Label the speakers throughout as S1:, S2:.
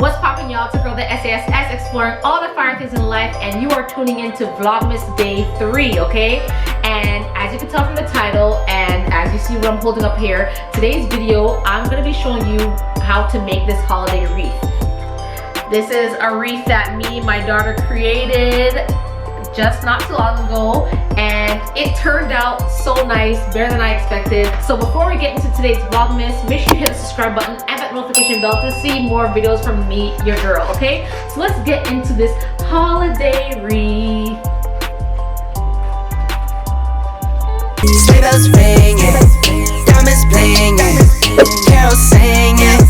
S1: What's poppin', y'all? It's your girl, the SASS, exploring all the fire things in life, and you are tuning into Vlogmas Day 3, okay? And as you can tell from the title, and as you see what I'm holding up here, today's video, I'm gonna be showing you how to make this holiday wreath. This is a wreath that me and my daughter created just not too long ago, and it turned out so nice, better than I expected. So before we get into today's Vlogmas, make sure you hit the subscribe button and that notification bell to see more videos from me, your girl, okay? So let's get into this holiday wreath.
S2: Sleigh bells ringing, diamonds playing, carols singing,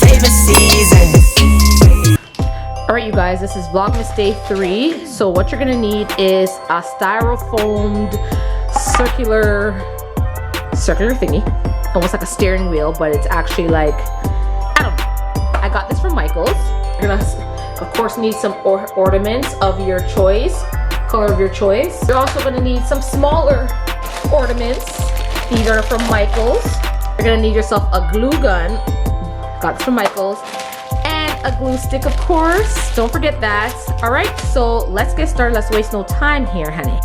S2: favorite season.
S1: Alright, you guys, this is Vlogmas Day 3. So what you're gonna need is a styrofoamed circular thingy, almost like a steering wheel, but it's actually like, I don't know. I got this from Michael's. You're gonna, of course, need some ornaments of your choice, color of your choice. You're also gonna need some smaller ornaments. These are from Michael's. You're gonna need yourself a glue gun. Got this from Michael's. A glue stick, of course. Don't forget that. All right, so let's get started. Let's waste no time here, honey.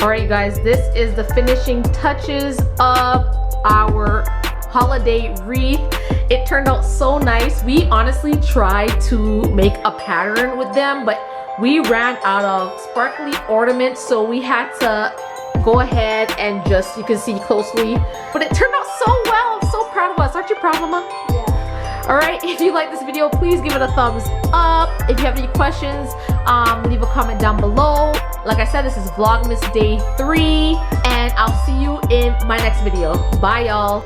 S1: All right, you guys, this is the finishing touches of our holiday wreath. It turned out so nice. We honestly tried to make a pattern with them, but we ran out of sparkly ornaments, so we had to go ahead and just, you can see closely, but it turned out so well. I'm so proud of us. Aren't you proud, Mama? Yeah. All right, if you like this video, please give it a thumbs up. If you have any questions, leave a comment down below. Like I said, this is Vlogmas Day 3, and I'll see you in my next video. Bye, y'all.